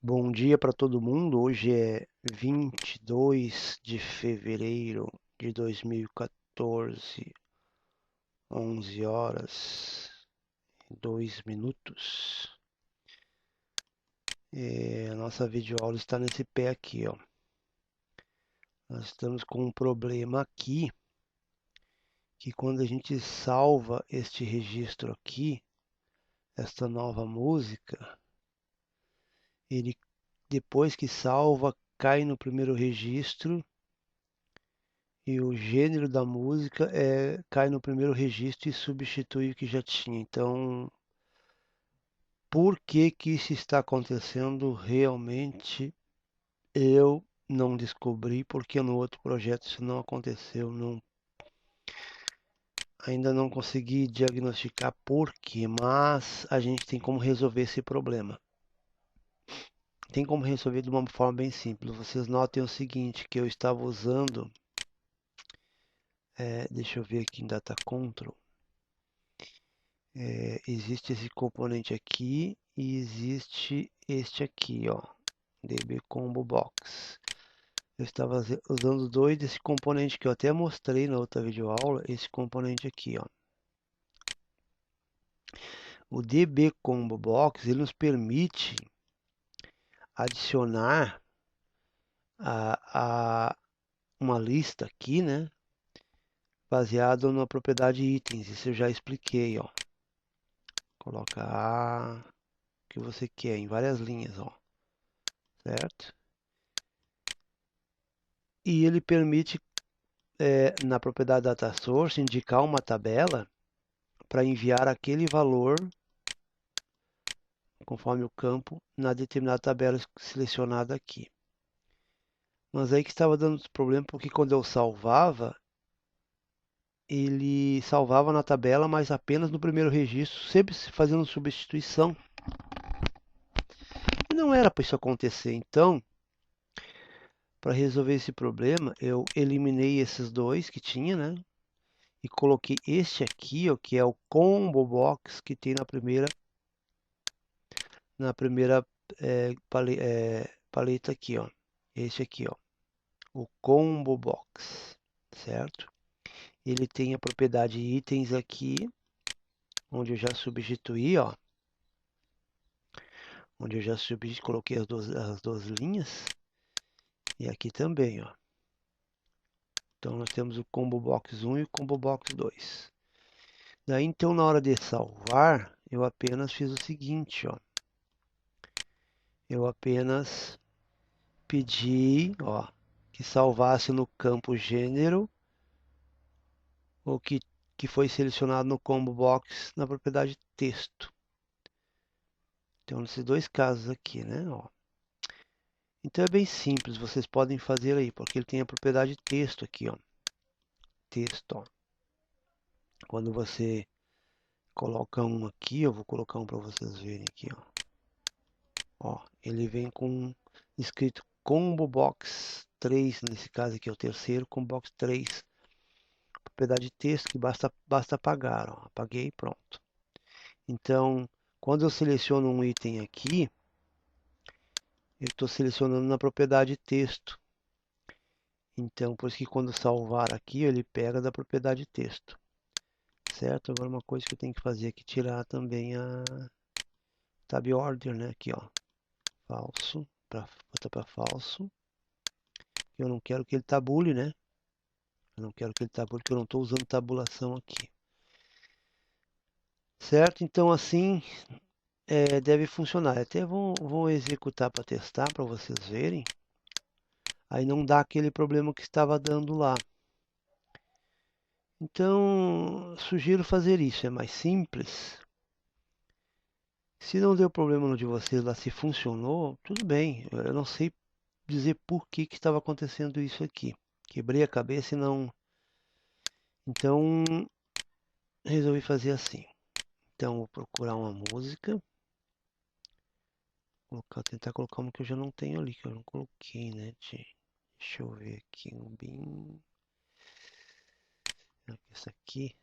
Bom dia para todo mundo. Hoje é 22 de fevereiro de 2014, 11 horas e 2 minutos. A nossa videoaula está nesse pé aqui, ó. Nós estamos com um problema aqui, que quando a gente salva este registro aqui, esta nova música, ele depois que salva, cai no primeiro registro e o gênero da música cai no primeiro registro e substitui o que já tinha. Então, por que que isso está acontecendo realmente? Eu não descobri porque no outro projeto isso não aconteceu. Ainda não consegui diagnosticar por quê, mas a gente tem como resolver esse problema. Tem como resolver de uma forma bem simples. Vocês notem o seguinte, que eu estava usando, deixa eu ver aqui em Data Control. Existe esse componente aqui e existe este aqui, ó, DB Combo Box. Eu estava usando dois desse componente que eu até mostrei na outra videoaula, esse componente aqui, ó. O DB Combo Box, ele nos permite adicionar a uma lista aqui, né, baseado na propriedade itens. Isso eu já expliquei, ó. Coloca o que você quer em várias linhas, ó, certo? E ele permite na propriedade data source indicar uma tabela para enviar aquele valor conforme o campo na determinada tabela selecionada aqui. Mas aí que estava dando problema porque quando eu salvava, ele salvava na tabela, mas apenas no primeiro registro, sempre fazendo substituição. E não era para isso acontecer. Então, para resolver esse problema, eu eliminei esses dois que tinha, né? E coloquei este aqui, ó, que é o Combo Box que tem na primeira paleta aqui, ó. Esse aqui, ó. O Combo Box, certo? Ele tem a propriedade itens aqui, onde eu já substituí, ó. Onde eu já coloquei as duas linhas. E aqui também, ó. Então nós temos o Combo Box 1 e o Combo Box 2. Daí então na hora de salvar, eu apenas fiz o seguinte, ó. Eu apenas pedi, ó, que salvasse no campo gênero o que foi selecionado no combo box na propriedade texto. Então, nesses dois casos aqui, né? Ó. Então é bem simples, vocês podem fazer aí, porque ele tem a propriedade texto aqui, ó. Texto, ó. Quando você coloca um aqui, eu vou colocar um para vocês verem aqui, ó. Ó, ele vem com escrito combo box 3, nesse caso aqui é o terceiro, combo box 3. Propriedade de texto que basta apagar, ó. Apaguei e pronto. Então, quando eu seleciono um item aqui, eu estou selecionando na propriedade texto. Então, por isso que quando salvar aqui, ele pega da propriedade texto. Certo? Agora uma coisa que eu tenho que fazer aqui, tirar também a tab order, né? Aqui, ó. Falso, botar para falso. Eu não quero que ele tabule, né? Eu não quero que ele tabule, porque eu não estou usando tabulação aqui. Certo? Então, assim, deve funcionar. Até vou executar para testar, para vocês verem. Aí não dá aquele problema que estava dando lá. Então, sugiro fazer isso, é mais simples. Se não deu problema no de vocês lá, se funcionou, tudo bem. Eu não sei dizer por que estava acontecendo isso aqui. Quebrei a cabeça e não. Então, resolvi fazer assim. Então, vou procurar uma música. Tentar colocar uma que eu já não tenho ali, que eu não coloquei, né? Deixa eu ver aqui. Um bem. Essa aqui.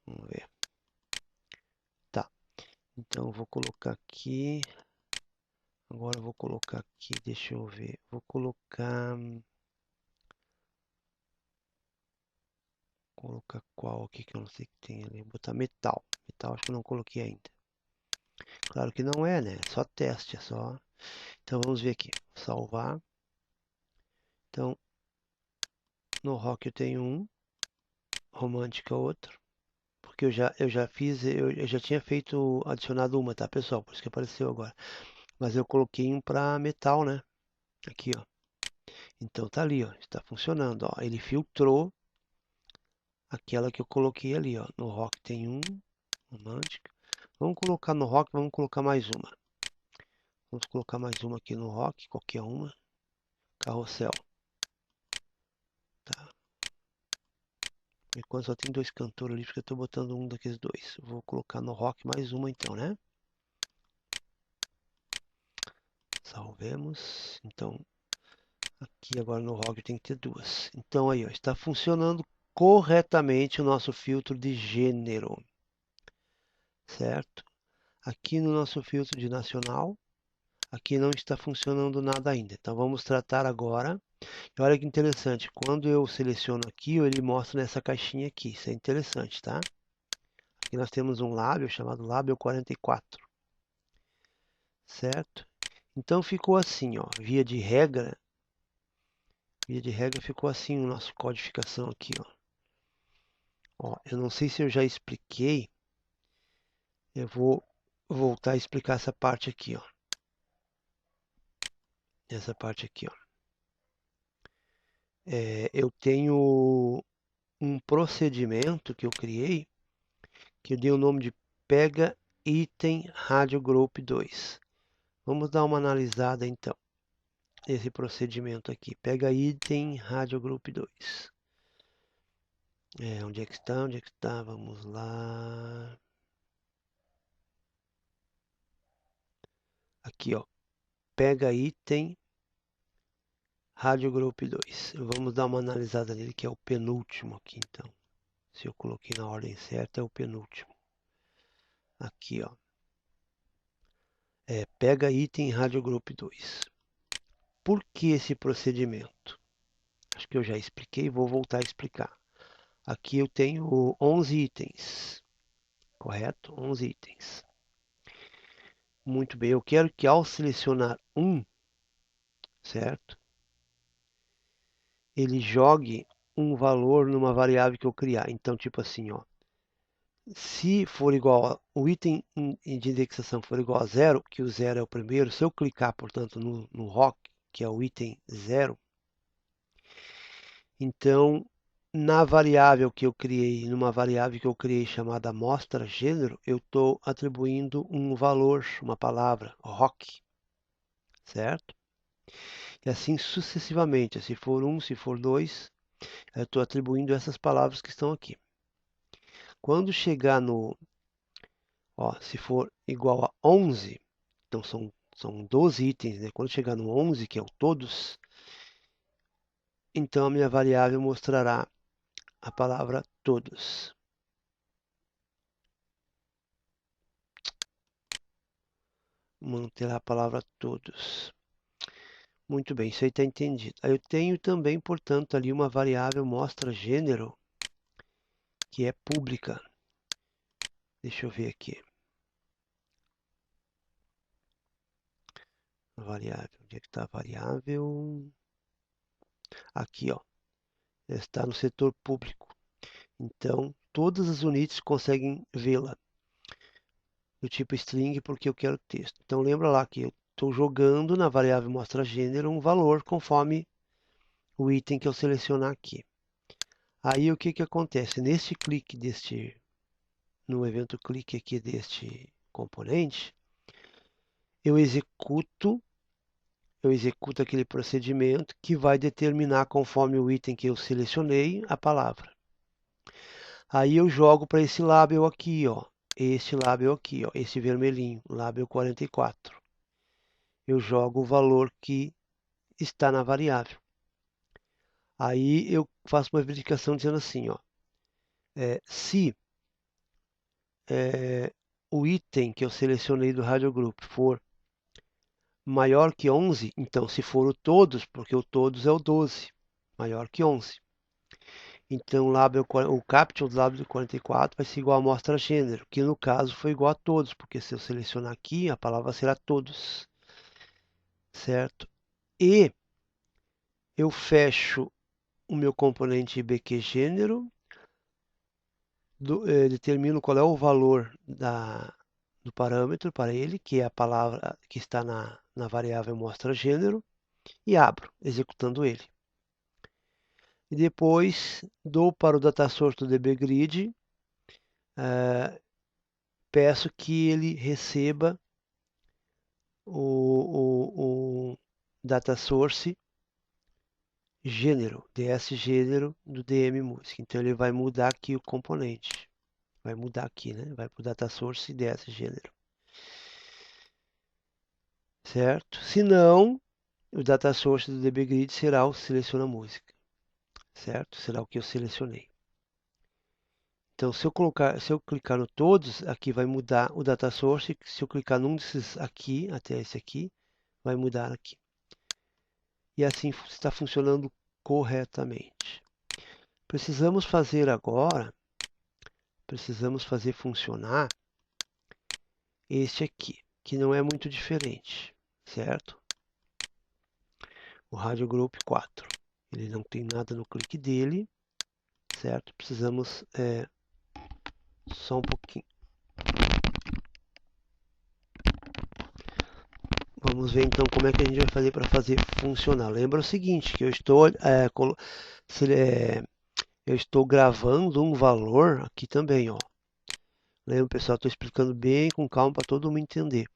Vamos ver. Tá. Então, eu vou colocar aqui. Agora eu vou colocar aqui, deixa eu ver. Vou colocar qual aqui que eu não sei que tem ali. Vou botar metal. Metal acho que eu não coloquei ainda. Claro que não é, né? É só teste, é só. Então vamos ver aqui. Salvar. Então, no rock eu tenho um, romântica outro. Porque eu já fiz, eu já tinha feito, adicionado uma, tá, pessoal? Por isso que apareceu agora. Mas eu coloquei um para metal, né? Aqui, ó. Então tá ali, ó. Está funcionando, ó. Ele filtrou aquela que eu coloquei ali, ó. No rock tem um, romântica. Vamos colocar no rock, vamos colocar mais uma. Vamos colocar mais uma aqui no rock, qualquer uma. Carrossel. Tá. Enquanto só tem dois cantores ali, porque eu tô botando um daqueles dois. Vou colocar no rock mais uma então, né? Salvemos. Então, aqui agora no rock tem que ter duas. Então aí, ó, está funcionando corretamente o nosso filtro de gênero, certo? Aqui no nosso filtro de nacional, aqui não está funcionando nada ainda. Então vamos tratar agora. E olha que interessante, quando eu seleciono aqui, ele mostra nessa caixinha aqui. Isso é interessante, tá? Aqui nós temos um lábio chamado lábio 44, certo? Então ficou assim, ó, via de regra ficou assim o nosso codificação aqui, ó. Ó, eu não sei se eu já expliquei, eu vou voltar a explicar essa parte aqui, ó. Essa parte aqui, ó. Eu tenho um procedimento que eu criei, que eu dei o nome de Pega Item Radio Group 2. Vamos dar uma analisada então, esse procedimento aqui. Pega Item Radio Group 2. Onde é que está? Onde é que está? Vamos lá. Aqui, ó. Pega Item Radio Group 2. Vamos dar uma analisada nele, que é o penúltimo aqui, então. Se eu coloquei na ordem certa, é o penúltimo. Aqui, ó. Pega item Radio Group 2. Por que esse procedimento? Acho que eu já expliquei, vou voltar a explicar. Aqui eu tenho 11 itens, correto? 11 itens. Muito bem, eu quero que ao selecionar um, certo? Ele jogue um valor numa variável que eu criar. Então, tipo assim, ó. Se for igual, o item de indexação for igual a zero, que o zero é o primeiro, se eu clicar, portanto, no rock, que é o item zero, então, na variável que eu criei, numa variável que eu criei chamada amostra gênero, eu estou atribuindo um valor, uma palavra, rock, certo? E assim sucessivamente, se for um, se for dois, eu estou atribuindo essas palavras que estão aqui. Quando chegar no, ó, se for igual a 11, então são 12 itens, né? Quando chegar no 11, que é o todos, então a minha variável mostrará a palavra todos. Manterá a palavra todos. Muito bem, isso aí está entendido. Aí eu tenho também, portanto, ali uma variável mostra gênero, que é pública. Deixa eu ver aqui. Variável, onde é que está a variável? Aqui, ó. Está no setor público. Então, todas as unidades conseguem vê-la do tipo string porque eu quero texto. Então, lembra lá que eu estou jogando na variável mostra gênero um valor conforme o item que eu selecionar aqui. Aí, o que que acontece? Neste clique no evento clique aqui deste componente, eu executo aquele procedimento que vai determinar, conforme o item que eu selecionei, a palavra. Aí eu jogo para esse label aqui, ó. Este label aqui, ó. Esse vermelhinho, label 44. Eu jogo o valor que está na variável. Aí eu faço uma verificação dizendo assim, ó. Se o item que eu selecionei do Radio Group for maior que 11, então se for o todos, porque o todos é o 12, maior que 11. Então o caption do lábio 44 vai ser igual a amostra gênero, que no caso foi igual a todos, porque se eu selecionar aqui, a palavra será todos, certo? E eu fecho o meu componente IBQ gênero, determino qual é o valor do parâmetro para ele, que é a palavra que está na variável mostra gênero, e abro, executando ele. E depois dou para o datasource do dbgrid, peço que ele receba o datasource gênero, ds gênero do DM música. Então ele vai mudar aqui o componente. Vai mudar aqui, né? Vai para o datasource ds gênero. Certo? Se não, o datasource do dbgrid será o seleciona música. Certo? Será o que eu selecionei. Então, se eu clicar no todos, aqui vai mudar o datasource. Se eu clicar num desses aqui, até esse aqui, vai mudar aqui. E assim está funcionando corretamente. Precisamos fazer funcionar este aqui, que não é muito diferente, certo? O Radio Group 4. Ele não tem nada no clique dele, certo? Precisamos só um pouquinho. Vamos ver então como é que a gente vai fazer para fazer funcionar. Lembra o seguinte, que eu estou gravando um valor aqui também, ó. Lembra, pessoal, estou explicando bem com calma para todo mundo entender.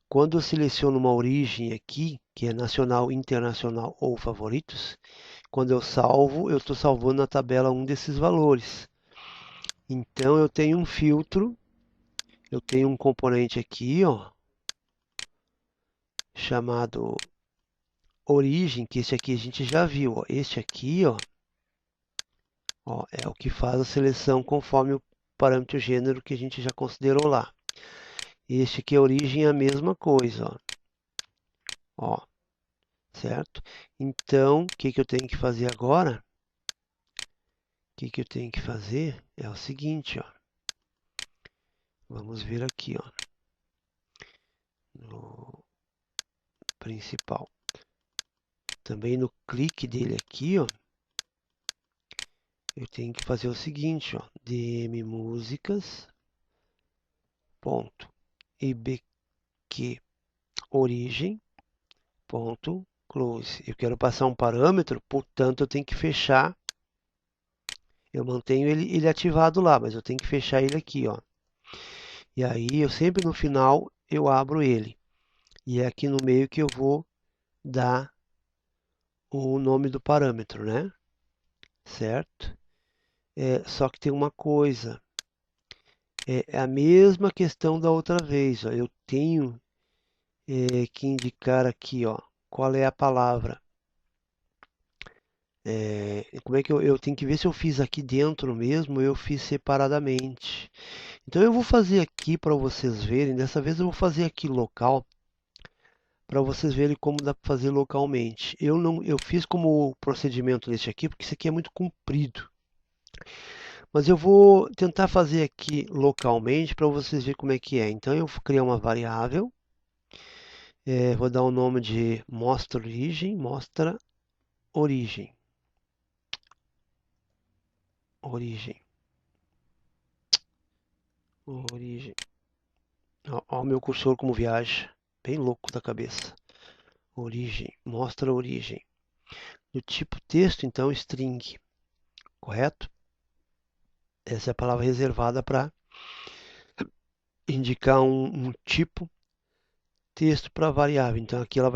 Quando eu seleciono uma origem aqui, que é nacional, internacional ou favoritos, quando eu salvo, eu estou salvando na tabela um desses valores. Então eu tenho um filtro, eu tenho um componente aqui, ó, chamado origem, que esse aqui a gente já viu, ó. Este aqui, ó, é o que faz a seleção conforme o parâmetro gênero que a gente já considerou lá. Este aqui, a origem, é a mesma coisa, ó. Certo? Então, o que eu tenho que fazer agora? O que eu tenho que fazer é o seguinte, ó. Vamos ver aqui, ó, no principal. Também no clique dele aqui, ó, eu tenho que fazer o seguinte, ó, dm músicas ponto ibq origem ponto close. Eu quero passar um parâmetro, portanto eu tenho que fechar. Eu mantenho ele ativado lá, mas eu tenho que fechar ele aqui, ó. E aí eu sempre no final eu abro ele. E é aqui no meio que eu vou dar o nome do parâmetro, né? Certo? Só que tem uma coisa. É a mesma questão da outra vez, ó. Eu tenho que indicar aqui, ó, qual é a palavra. Como é que eu tenho que ver se eu fiz aqui dentro mesmo ou eu fiz separadamente. Então eu vou fazer aqui para vocês verem. Dessa vez eu vou fazer aqui local para vocês verem como dá para fazer localmente. Eu fiz como procedimento nesse aqui porque isso aqui é muito comprido. Mas eu vou tentar fazer aqui localmente para vocês verem como é que é. Então eu vou criar uma variável. Vou dar o nome de mostra origem. Origem. Ó, o meu cursor como viaja. Bem louco da cabeça. Origem. Mostra origem. Do tipo texto, então, string. Correto? Essa é a palavra reservada para indicar um tipo texto para variável. Então aqui ela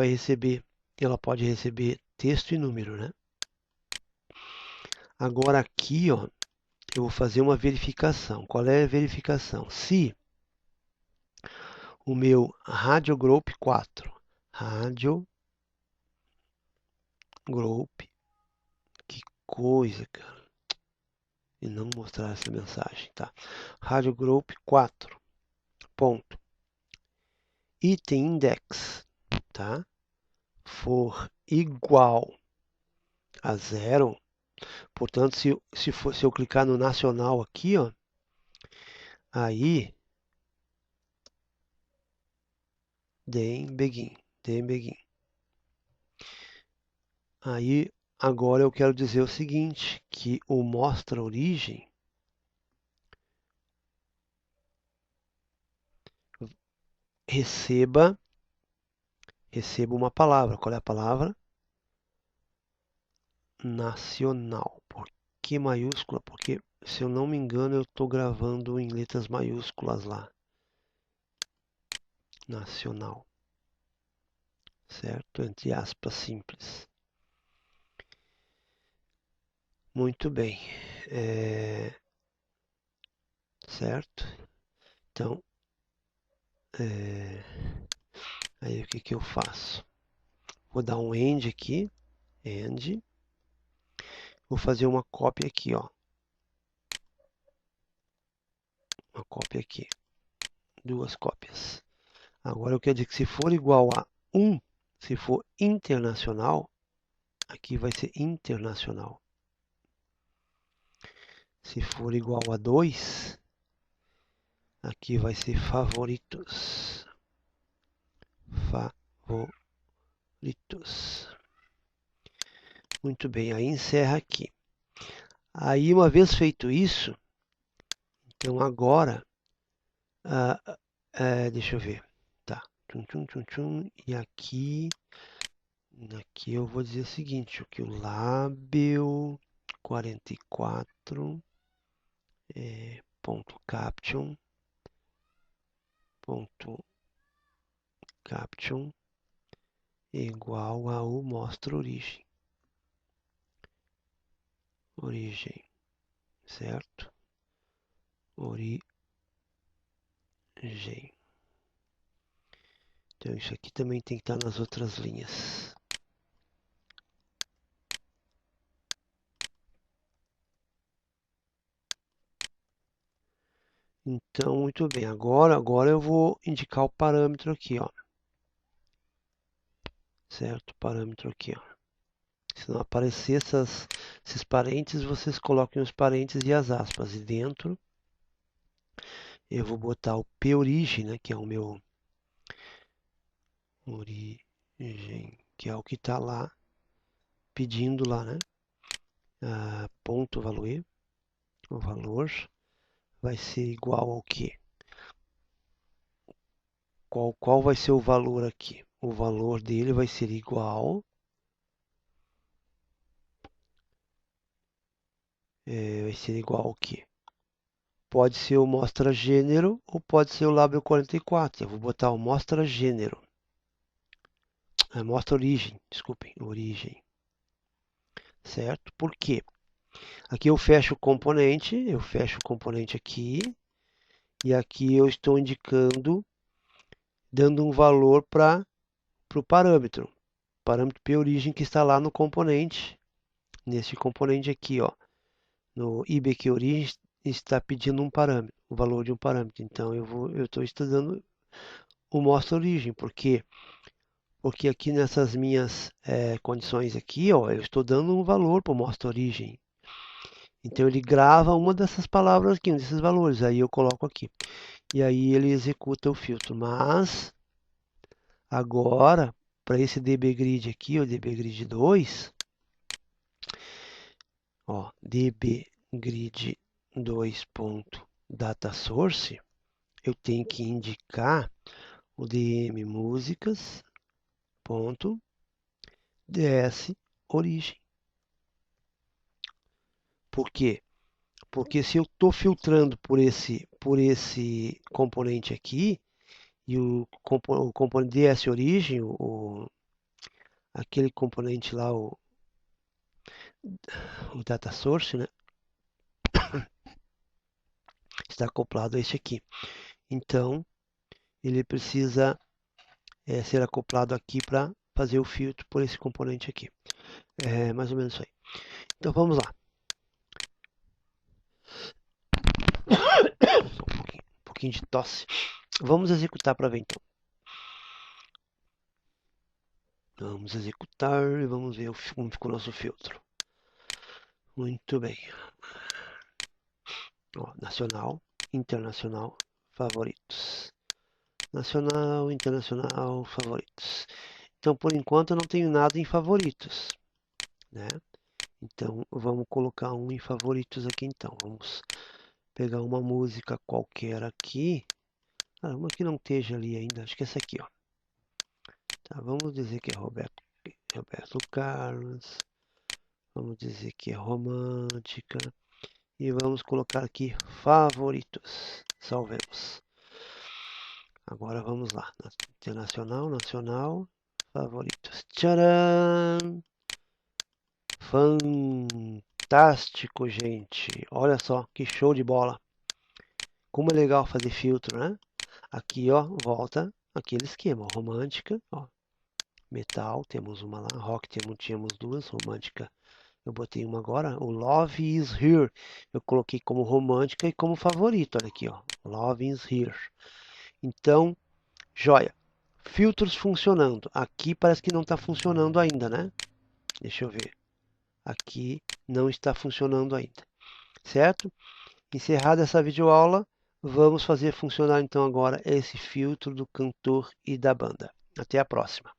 pode receber texto e número, né? Agora aqui, ó, eu vou fazer uma verificação. Qual é a verificação? Se o meu Radio Group 4, que coisa, cara. E não mostrar essa mensagem, tá? Radio Group 4, ponto. Item index tá? For igual a 0, portanto, se eu clicar no nacional aqui, ó, aí den begin. Aí agora eu quero dizer o seguinte, que o mostra origem receba uma palavra. Qual é a palavra? Nacional. Por que maiúscula? Porque, se eu não me engano, eu estou gravando em letras maiúsculas lá. Nacional. Certo? Entre aspas simples. Muito bem. Certo? Então, aí o que eu faço? Vou dar um end aqui. End. Vou fazer uma cópia aqui, ó. Uma cópia aqui. Duas cópias. Agora eu quero dizer que se for igual a 1, se for internacional, aqui vai ser internacional. Se for igual a 2, aqui vai ser favoritos. Favoritos. Muito bem, aí encerra aqui. Aí, uma vez feito isso, então agora, deixa eu ver. Tá. E aqui eu vou dizer o seguinte, que o label 44 ponto caption igual ao mostra origem. Certo? Origem. Então isso aqui também tem que estar nas outras linhas. Então, muito bem. Agora eu vou indicar o parâmetro aqui, ó. Certo? Parâmetro aqui, ó. Se não aparecer esses parênteses, vocês coloquem os parênteses e as aspas. E dentro eu vou botar o p-origem, né? Que é o meu origem, que é o que está lá pedindo lá, né? Ponto valor. O valor vai ser igual ao quê? Qual vai ser o valor aqui? O valor dele vai ser igual. Vai ser igual ao quê? Pode ser o mostra gênero ou pode ser o label 44. Eu vou botar o mostra gênero. Mostra origem, desculpem, origem. Certo? Por quê? Aqui eu fecho o componente aqui. E aqui eu estou indicando, dando um valor para o parâmetro p-origem que está lá no componente. Nesse componente aqui, ó. No IBQOrigem está pedindo um parâmetro, o valor de um parâmetro. Então eu estou estudando o mostra origem. Por quê? Porque aqui nessas minhas condições aqui, ó, eu estou dando um valor para o mostra origem. Então ele grava uma dessas palavras aqui, um desses valores. Aí eu coloco aqui. E aí ele executa o filtro. Mas agora, para esse dbgrid aqui, o dbgrid 2, ó, dbgrid 2.dataSource, eu tenho que indicar o dm músicas.ds origem. Por quê? Porque se eu estou filtrando por esse componente aqui, e o componente ds origem, aquele componente lá, o data source, né, está acoplado a esse aqui. Então, ele precisa ser acoplado aqui para fazer o filtro por esse componente aqui. É mais ou menos isso aí. Então, vamos lá. Um pouquinho de tosse. Vamos executar para ver então. Vamos executar e vamos ver como ficou o nosso filtro. Muito bem. Ó, nacional, internacional, favoritos. Nacional, internacional, favoritos. Então, por enquanto, eu não tenho nada em favoritos, né? Então, vamos colocar um em favoritos aqui, então. Vamos pegar uma música qualquer aqui. Uma que não esteja ali ainda. Acho que é essa aqui, ó. Tá, vamos dizer que é Roberto Carlos. Vamos dizer que é romântica. E vamos colocar aqui favoritos. Salvemos. Agora vamos lá. Internacional, nacional, favoritos. Tcharam! Fantástico, gente. Olha só que show de bola. Como é legal fazer filtro, né? Aqui, ó, volta aquele esquema. Romântica, ó. Metal, temos uma lá. Rock, tínhamos duas. Romântica, eu botei uma agora. O Love is Here. Eu coloquei como romântica e como favorito. Olha aqui, ó. Love is Here. Então, joia. Filtros funcionando. Aqui parece que não está funcionando ainda, né? Deixa eu ver. Aqui não está funcionando ainda. Certo? Encerrada essa videoaula, vamos fazer funcionar então agora esse filtro do cantor e da banda. Até a próxima.